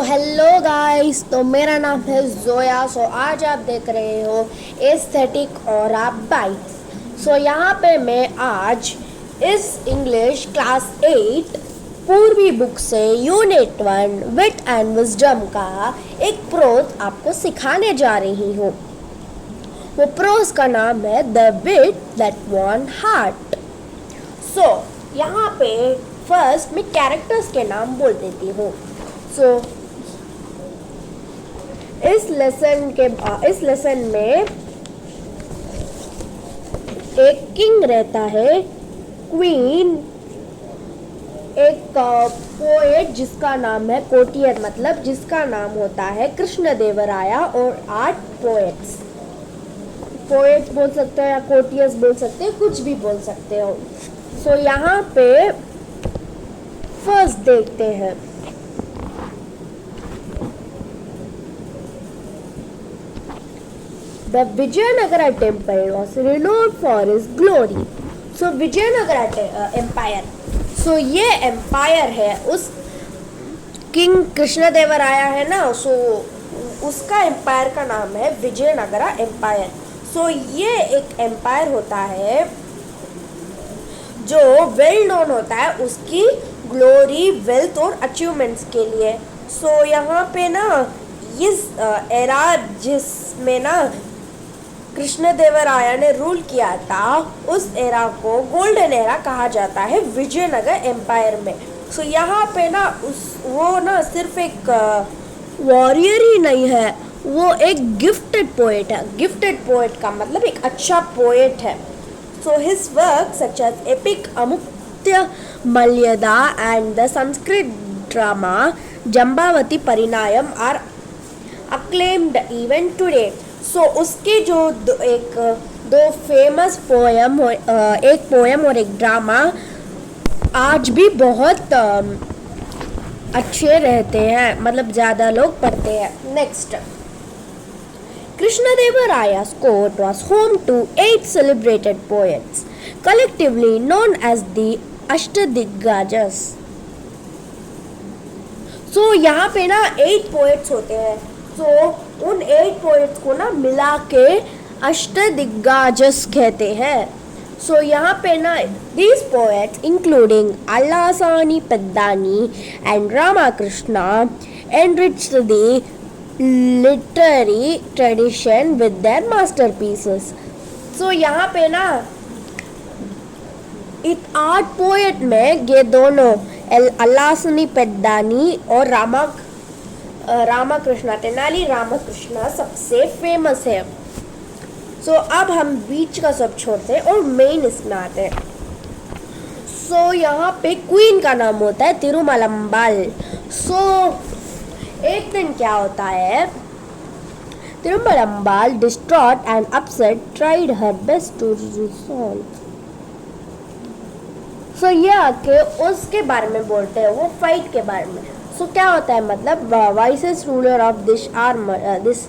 Hello guys, तो मेरा नाम है जोया। आज आप देख रहे हो एस्थेटिक और आप बाइट्स। यहाँ पे मैं आज इस इंग्लिश क्लास 8 पूर्वी बुक से यूनिट 1 विट एंड विजडम का एक प्रोज आपको सिखाने जा रही हूँ। वो प्रोज का नाम है the wheat that won heart. यहाँ पे फर्स्ट मैं कैरेक्टर्स के नाम बोल देती हूँ। इस लेसन में एक किंग रहता है, क्वीन, एक पोएट जिसका नाम है कोटियर, मतलब जिसका नाम होता है कृष्णदेवराया, और 8 पोएट्स। पोएट बोल सकते हो या कोटियर्स बोल सकते हो, कुछ भी बोल सकते हो। यहाँ पे फर्स्ट देखते हैं। The Vijayanagara temple was renowned for its glory. Vijayanagara empire. ये एम्पायर है उस किंग कृष्णदेवराया है ना, उसका एम्पायर का नाम है विजयनगरा एम्पायर। ये एक एम्पायर होता है जो वेल नोन होता है उसकी ग्लोरी, वेल्थ और अचीवमेंट्स के लिए। यहाँ पे ना इस एरा जिसमें ना कृष्णदेवराया ने रूल किया था, उस एरा को गोल्डन एरा कहा जाता है विजयनगर एम्पायर में। यहाँ पे ना वो ना सिर्फ एक वॉरियर ही नहीं है, वो एक गिफ्टेड पोएट है। गिफ्टेड पोएट का मतलब एक अच्छा पोएट है। His work such as epic Amuktamalyada and the Sanskrit drama Jambavati Parinayam are acclaimed even today. उसके जो दो फेमस पोयम, एक पोयम और एक ड्रामा आज भी बहुत अच्छे रहते हैं, मतलब ज़्यादा लोग पढ़ते हैं। Next, Krishnadevaraya's court was home to 8 celebrated poets, collectively known as the अष्टदिग्गजस। यहाँ पे ना 8 पोएट्स होते हैं, उन 8 पोएट्स को ना मिला के अष्टदिग्गजस कहते हैं। यहाँ पे ना these poets including Allasani Peddani and Ramakrishna enriched the literary tradition with their masterpieces। यहाँ पे ना 8 पोएट में ये दोनों अल्लासनी पेद्दानी और रामाकृष्णा, तेनाली रामकृष्णा सबसे फेमस है। अब हम बीच का सब छोड़ते हैं और मेन इसमें आते हैं। यहाँ पे क्वीन का नाम होता है तिरुमलम्बाल। एक दिन क्या होता है, Tirumalambal distraught and upset tried her best to resolve. ये आके उसके बारे में बोलते हैं, वो फाइट के बारे में। क्या होता है, मतलब wisest ruler of this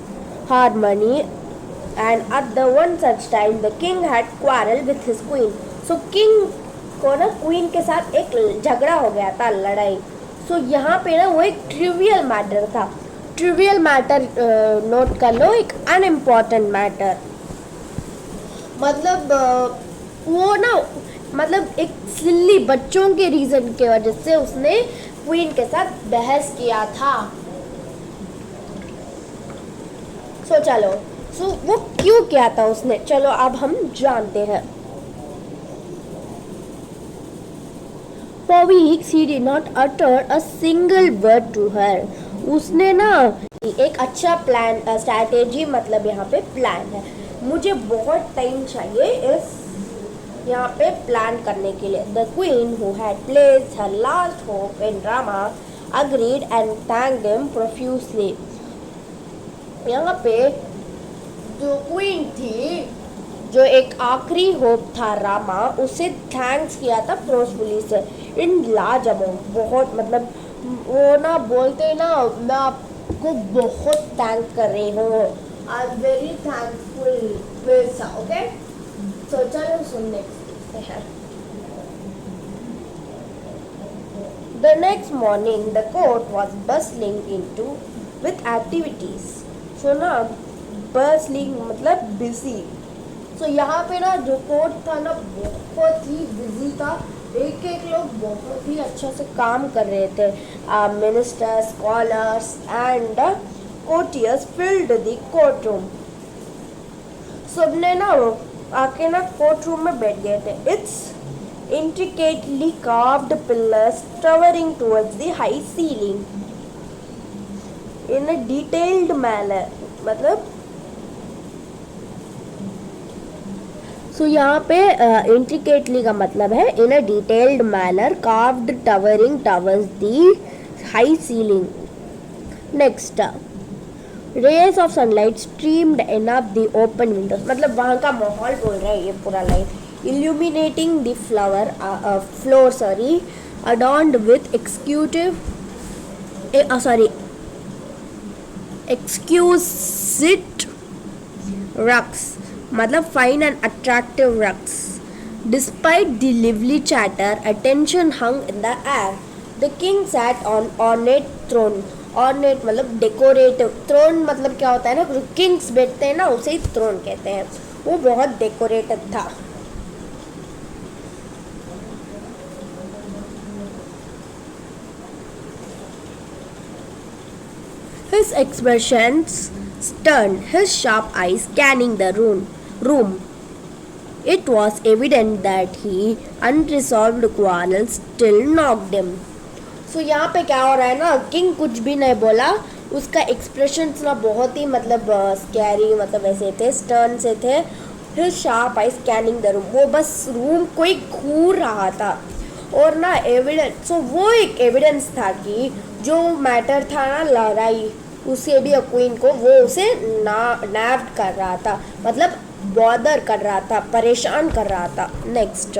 harmony and at the one such time the king had quarrel with his queen. King को ना क्वीन के साथ एक झगड़ा हो गया था, लड़ाई। यहाँ पे ना वो एक ट्रिवियल मैटर था। ट्रिवियल मैटर नोट कर लो, एक अनइम्पॉर्टेंट मैटर, मतलब वो ना मतलब एक सिल्ली बच्चों के रीजन के वजह से उसने क्वीन के साथ बहस किया था। चलो वो क्यों किया था उसने, चलो अब हम जानते हैं। For weeks he did not utter a single word to her। उसने ना एक अच्छा प्लान, स्ट्रैटेजी, मतलब यहाँ पे प्लान है, मुझे बहुत टाइम चाहिए इस यहाँ पे प्लान करने के लिए। The queen who had placed her last hope in Rama agreed and thanked him profusely। यहाँ पे जो क्वीन थी, जो एक आखिरी होप था रामा, उसे थैंक्स किया था फोर्सफुली से, इन लाजवाब, बहुत, मतलब वो ना बोलते ना, मैं आपको बहुत थैंक कर रही हूँ, आई एम वेरी थैंकफुल वैसा। ओके, चलो सुनने हैं। The next morning, the court was bustling into with activities. So ना bustling मतलब busy. So यहाँ पे ना जो कोर्ट था ना बहुत ही बिजी था. एक एक लोग बहुत ही अच्छा से काम कर रहे थे. Ministers, scholars and courtiers filled the courtroom. सबने ना आके ना कोर्ट रूम में बैठ गए थे. It's intricately carved pillars towering towards the high ceiling in a detailed manner. मतलब सो यहाँ पे इंट्रिकेटली का मतलब है in a detailed manner carved towering towers the high ceiling. Next, rays of sunlight streamed in up the open windows. मतलब वहाँ का माहौल बोल रहा है ये पूरा light. illuminating the floor adorned with exquisite rugs. मतलब fine and attractive rugs. Despite the lively chatter, attention hung in the air. The king sat on ornate throne. Ornate मतलब डेकोरेटिव. थ्रोन मतलब क्या होता है ना, जो किंग्स बैठते हैं ना उसे ही थ्रोन कहते हैं. वो बहुत डेकोरेटिव था. His expressions stern, his sharp eyes scanning the room. It was evident that he unresolved quarrel still knocked him. So यहाँ पे क्या हो रहा है ना, किंग कुछ भी नहीं बोला. उसका एक्सप्रेशंस ना बहुत ही मतलब स्कैरी मतलब ऐसे थे, स्टर्न से थे. His sharp eyes scanning the room. वो बस रूम को ही घूर रहा था. और ना एविडेंस, सो वो एक एविडेंस था कि जो मैटर था ना लड़ाई, उसे भी क्वीन को वो उसे नैप्ड कर रहा था. मतलब बॉदर कर रहा था, परेशान कर रहा था. Next,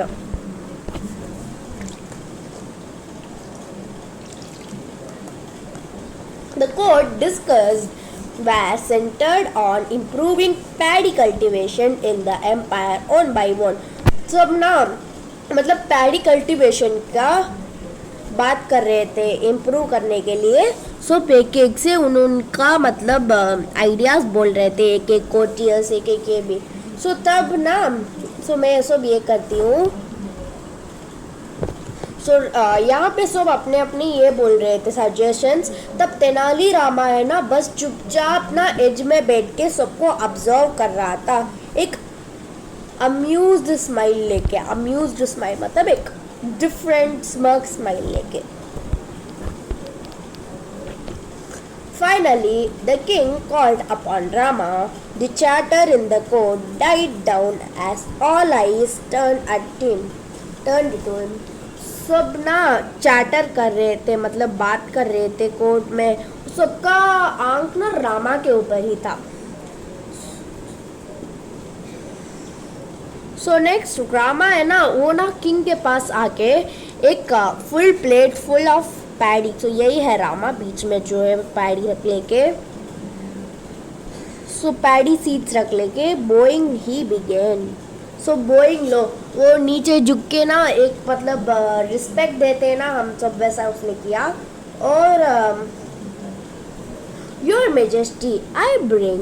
the court discussed were centered on improving paddy cultivation in the empire one by one. सब ना मतलब पैडी कल्टीवेशन का बात कर रहे थे इम्प्रूव करने के लिए. सब एक एक से उनका मतलब आइडियाज़ बोल रहे थे, एक एक कोटियर्स एक एक ये भी. सो तब ना मैं सब ये करती हूँ. यहाँ पे सब अपने अपने ये बोल रहे थे सजेशंस. तब तेनाली रामा है ना बस चुपचाप ना एज में बैठ के सबको ऑब्जर्व कर रहा था, एक अम्यूज्ड स्माइल लेके. अम्यूज्ड स्माइल मतलब एक डिफरेंट स्मर्क स्माइल लेके. Finally, the king called upon Rama. The chatter in the court died down as all eyes turned to him. सब ना चैटर कर रहे थे, मतलब बात कर रहे थे कोर्ट में. सबका आंख ना रामा के ऊपर ही था. सो नेक्स्ट, रामा है ना वो ना किंग के पास आके एक full plate full of paddy. So यही है रामा बीच में जो है पैडी रख लेके. सो पैडी सीड्स रख लेके bowing he began. So bowing लो, वो नीचे झुक के ना एक मतलब रिस्पेक्ट देते हैं ना हम सब, वैसा उसने किया. और your majesty, I bring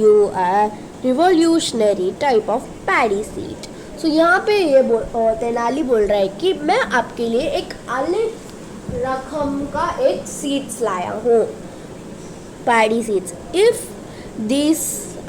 you a revolutionary type of paddy seed. So यहाँ पे ये तेनाली बोल रहा है कि मैं आपके लिए एक अलग रकम का एक सीड्स लाया हूँ, paddy seeds. If this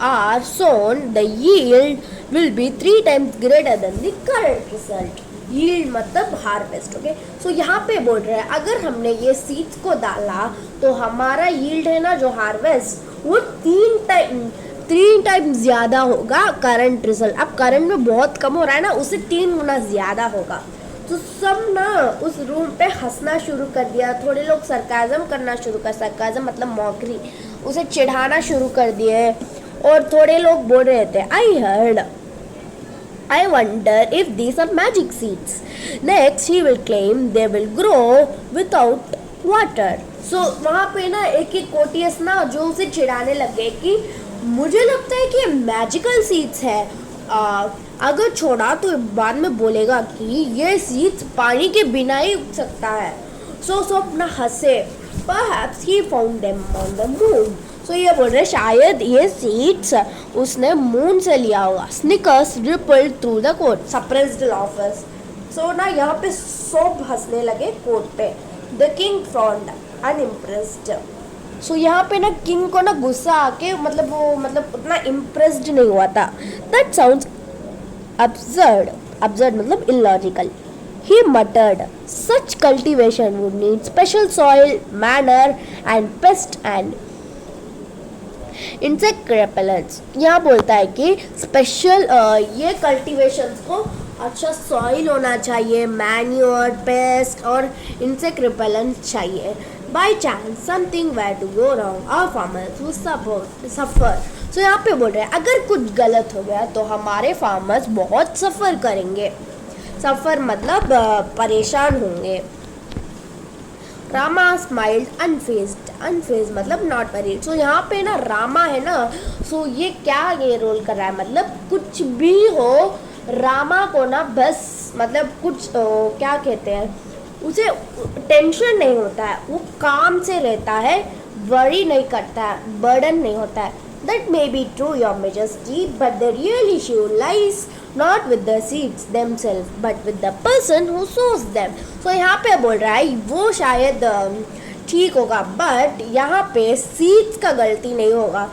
are sown the yield will be 3 times greater than the current result. Yield मतलब हार्वेस्ट. ओके, सो यहाँ पे बोल रहे हैं अगर हमने ये सीड्स को डाला तो हमारा यील्ड है ना जो हार्वेस्ट वो 3 टाइम्स ज़्यादा होगा करंट रिजल्ट. अब करंट में बहुत कम हो रहा है ना, उससे 3 गुना ज़्यादा होगा. तो सब ना उस रूम पे हंसना शुरू कर दिया. थोड़े लोग सरकाज़म करना शुरू कर, सरकाज़म मतलब मॉकरी, उसे चिढ़ाना शुरू कर दिए. और थोड़े लोग बोल रहे थे I wonder if these are magic seeds. Next he will claim they will grow without water. So वहाँ पे ना एक एक कोटियस ना जो उसे चिढ़ाने लग गए कि मुझे लगता है कि ये मैजिकल सीड्स है. अगर छोड़ा तो बाद में बोलेगा कि ये सीड्स पानी के बिना ही उग सकता है. सो स्वप्न हंसे, perhaps he found them on the moon. सो ये बोल रहे शायद ये सीड्स उसने मून से लिया होगा. Sniggers rippled through the court, suppressed laughters. So ना यहाँ पे सब हंसने लगे कोट पे. The king frowned unimpressed. So यहाँ पे ना किंग को ना गुस्सा आके मतलब वो मतलब उतना इम्प्रेस्ड नहीं हुआ था. That sounds absurd. Absurd मतलब illogical. He muttered, such cultivation would need special soil, manure and pest and insect repellents. यहाँ बोलता है कि स्पेशल ये कल्टिवेशंस को अच्छा सॉइल होना चाहिए, मैन्योर, पेस्ट और इंसेक्ट रिपेलेंट चाहिए. By chance something were to go wrong, our farmers would suffer. So यहाँ पे बोल रहे हैं अगर कुछ गलत हो गया तो हमारे फार्मर्स बहुत सफ़र करेंगे. सफ़र मतलब परेशान होंगे. रामा स्माइल्ड अनफेज्ड. अनफेज मतलब नॉट वरीड. सो यहाँ पे ना रामा है ना, सो ये क्या ये रोल कर रहा है मतलब कुछ भी हो रामा को ना बस मतलब कुछ क्या कहते हैं उसे टेंशन नहीं होता है, वो काम से रहता है, वरी नहीं करता है, बर्डन नहीं होता है. That may be true, Your Majesty, but the real issue lies not with the seeds themselves, but with the person who sows them. So यहाँ पे बोल रहा है वो शायद ठीक होगा, बट यहाँ पे सीड्स का गलती नहीं होगा.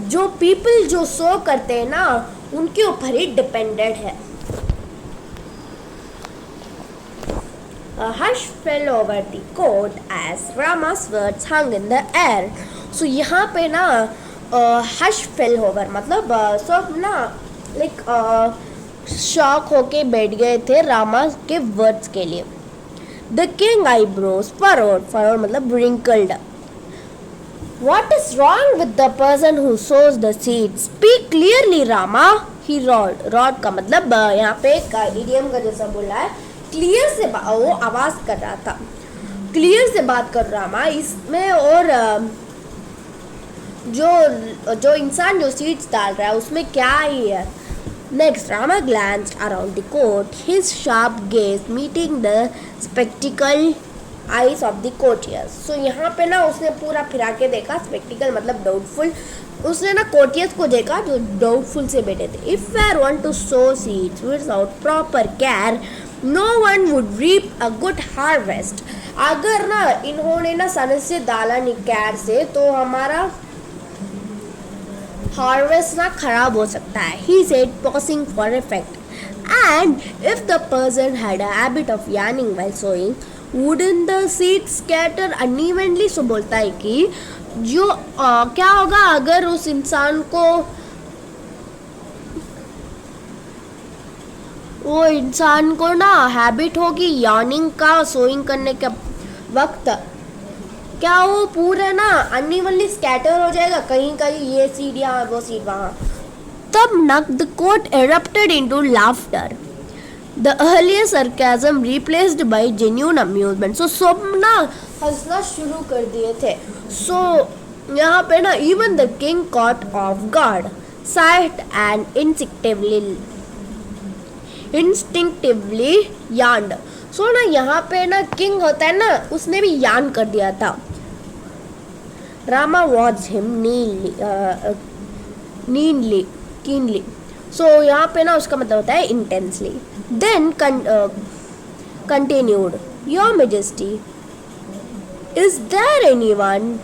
जो पीपल जो सो करते हैं ना उनके ऊपर ही डिपेंडेंट है. A hush fell over the court as Rama's words hung in the air. So यहाँ पे ना हश फेल ओवर मतलब सब ना लाइक शॉक होके बैठ गए थे रामा के वर्ड्स के लिए. The king eyebrows furrowed. Furrowed मतलब wrinkled. What is wrong with the person who sows the seeds? Speak clearly, Rama. He roared. Roared का मतलब यहाँ पे एक इडियम का जैसा बोला है. क्लियर से वो आवाज कर रहा था, क्लियर से बात कर रामा इसमें. और जो इंसान जो सीड्स डाल रहा है उसमें क्या ही है. Next Rama glanced around the court, his sharp gaze meeting the sceptical eyes of the courtiers. So यहाँ पे ना उसने पूरा फिरा के देखा. स्पेक्टिकल मतलब डाउटफुल. उसने ना कोर्टियर्स को देखा जो डाउटफुल से बैठे थे. If we are want to sow seeds without proper care, no one would reap a good harvest. अगर ना इन्होंने ना सन से डाला नहीं केयर से तो हमारा हार्वेस्ट ना खराब हो सकता है. He said pausing for effect. And if the person had a habit of yarning while sowing, wouldn't the seeds scatter unevenly? So बोलता है कि जो क्या होगा अगर उस इंसान को वो इंसान को ना हैबिट होगी यार्निंग का सोइंग करने के वक्त, क्या वो पूरा ना अनइवनली स्कैटर हो जाएगा, कहीं कहीं ये सीड यहाँ वो सीड वहाँ. तब नक the court erupted into laughter. The earlier sarcasm replaced by genuine amusement. So सब ना हंसना शुरू कर दिए थे. So यहाँ पे ना even the king caught off guard, sighed and instinctively yawned. सो ना यहाँ पे ना किंग होता है ना उसने भी यान कर दिया था. Rama watch him keenly. So यहाँ पे ना उसका मतलब होता है intensely. Then continued, Your Majesty, is there anyone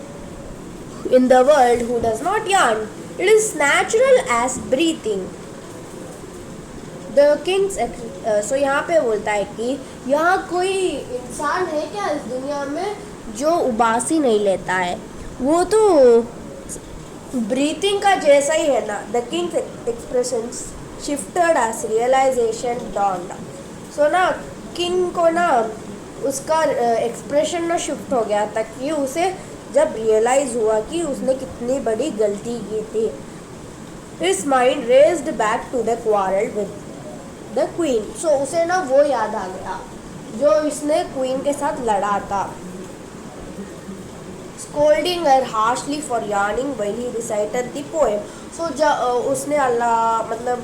in the world who does not yawn? It is natural as breathing. The king's so यहाँ पे बोलता है कि यहाँ कोई इंसान है क्या इस दुनिया में जो उबासी नहीं लेता है. वो तो ब्रीथिंग का जैसा ही है ना. The king's expression shifted as realization dawned. So ना किंग को ना उसका एक्सप्रेशन ना शिफ्ट हो गया ताकि उसे जब रियलाइज हुआ कि उसने कितनी बड़ी गलती की थी. His mind raced back to the quarrel with the queen. सो उसे ना वो याद आ गया जो इसने क्वीन के साथ लड़ा था. Scolding her harshly for yarning while he recited the poem. सो उसने अल्लाह मतलब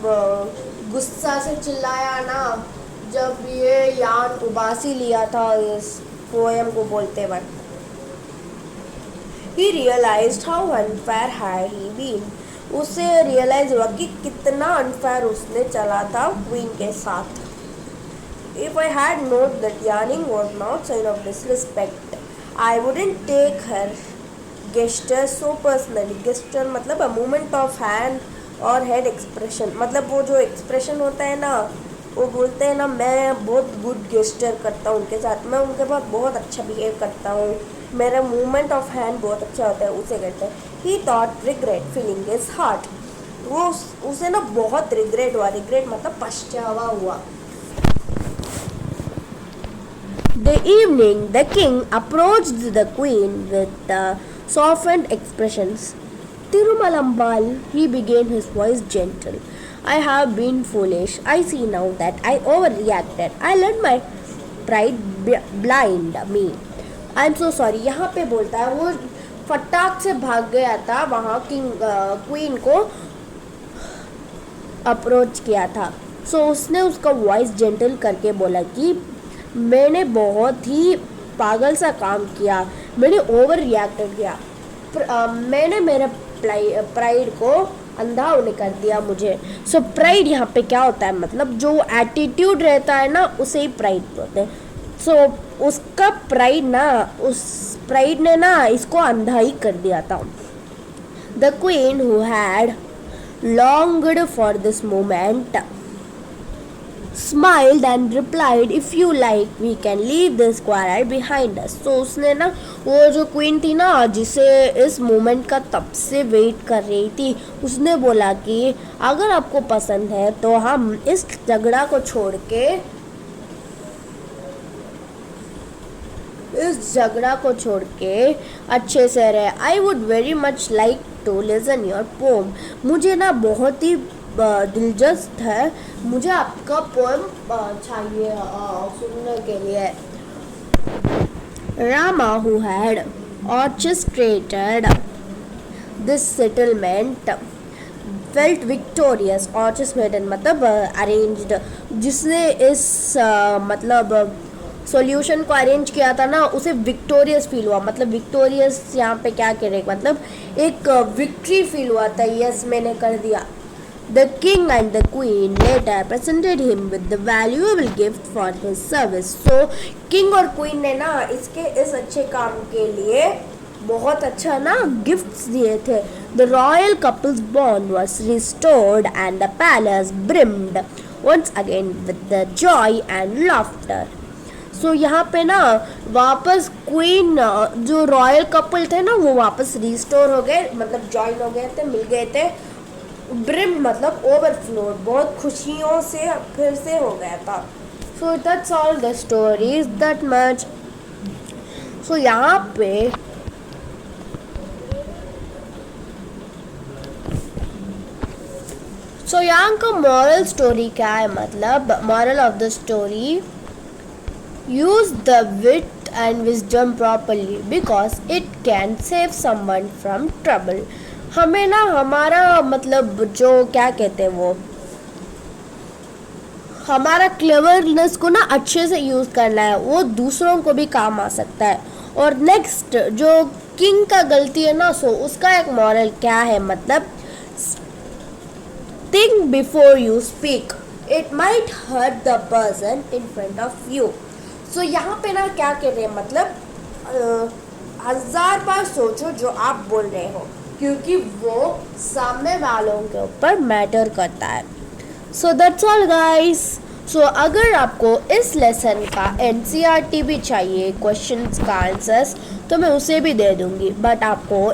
गुस्सा से चिल्लाया ना जब ये यान उबासी लिया था पोएम को बोलते वक्त। He realized how unfair had he been. उसे रियलाइज हुआ कि कितना अनफेयर उसने चला था क्वीन के साथ। If I had known that yarning was not sign of disrespect, I wouldn't take her gesture so personally. Gesture मतलब a movement of hand और head expression, मतलब वो जो एक्सप्रेशन होता है ना, वो बोलते हैं ना मैं बहुत गुड गेस्टर करता हूँ उनके साथ, मैं उनके पास बहुत अच्छा बिहेव करता हूँ, मेरा मूवमेंट ऑफ हैंड बहुत अच्छा होता है, उसे कहते हैं। ही thought regret feeling is heart. वो उसे ना बहुत रिग्रेट हुआ। रिग्रेट मतलब पछतावा हुआ। The evening, the king approached the queen with softened expressions. Tirumalambal, he began his voice gentle. I have been foolish. I see now that I overreacted. I let my pride blind me. I am so sorry. यहाँ पे बोलता है वो फटाक से भाग गया था, वहाँ क्वीन को अप्रोच किया था। सो उसने उसका वॉइस जेंटल करके बोला कि मैंने बहुत ही पागल सा काम किया, मैंने ओवर रिएक्ट किया, मैंने मेरे प्राइड को अंधा होने कर दिया मुझे। सो प्राइड यहाँ पे क्या होता है, मतलब जो एटीट्यूड रहता है ना उसे ही प्राइड बोलते हैं। सो उसका प्राइड ना, उस प्राइड ने ना इसको अंधा ही कर दिया था। The queen who had longed for this moment smiled and replied, if you like we can leave this quarrel behind us. तो उसने ना, वो जो क्वीन थी ना जिसे इस मोमेंट का तब से वेट कर रही थी, उसने बोला कि अगर आपको पसंद है तो हम इस झगड़ा को छोड़ के अच्छे से रहे। I would very much like to listen your poem. मुझे ना बहुत ही दिलचस्प है, मुझे आपका पोएम चाहिए सुनने के लिए। Rama who had orchestrated this settlement felt victorious। orchestrated मतलब अरेंज्ड, जिसने इस मतलब सॉल्यूशन को अरेंज किया था ना उसे विक्टोरियस फील हुआ। मतलब विक्टोरियस यहाँ पे क्या कह रहे, मतलब एक विक्ट्री फील हुआ था, यस मैंने कर दिया। The king and the queen later presented him with the valuable gift for his service। So king और queen ने ना इसके इस अच्छे काम के लिए बहुत अच्छा ना गिफ्ट्स दिए थे। The royal couple's bond was restored and the palace brimmed once again with the joy and laughter। सो यहाँ पे ना वापस क्वीन, जो रॉयल कपल थे ना वो वापस रिस्टोर हो गए, मतलब ज्वाइन हो गए थे, मिल गए थे। ब्रिम मतलब ओवरफ्लोड, बहुत खुशियों से फिर से हो गया था। So that's all the stories that much. So यहाँ पे यहाँ का मॉरल स्टोरी क्या है, मतलब moral of the story, use the wit and wisdom properly because it can save someone from trouble। हमें ना हमारा मतलब जो क्या कहते हैं वो हमारा क्लेवरनेस को ना अच्छे से यूज़ करना है, वो दूसरों को भी काम आ सकता है। और नेक्स्ट जो किंग का गलती है ना, सो उसका एक मॉरल क्या है, मतलब think before you speak, it might hurt the person in front of you. So यहाँ पे ना क्या कह रहे हैं, मतलब 1000 बार सोचो जो आप बोल रहे हो, क्योंकि वो सामने वालों के ऊपर मैटर करता है। So that's all guys. So अगर आपको इस लेसन का NCERT भी चाहिए, क्वेश्चंस का आंसर्स, तो मैं उसे भी दे दूँगी, बट आपको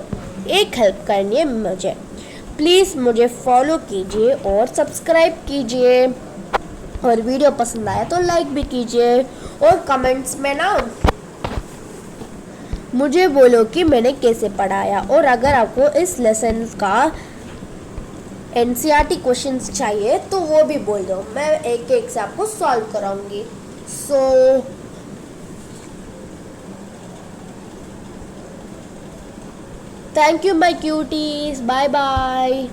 एक हेल्प करनी है मुझे, प्लीज़ मुझे फॉलो कीजिए और सब्सक्राइब कीजिए, और वीडियो पसंद आया तो लाइक भी कीजिए, और कमेंट्स में ना मुझे बोलो कि मैंने कैसे पढ़ाया। और अगर आपको इस लेसन का NCERT क्वेश्चंस चाहिए तो वो भी बोल दो, मैं एक एक से आपको सॉल्व कराऊंगी। So thank you my cuties, bye bye.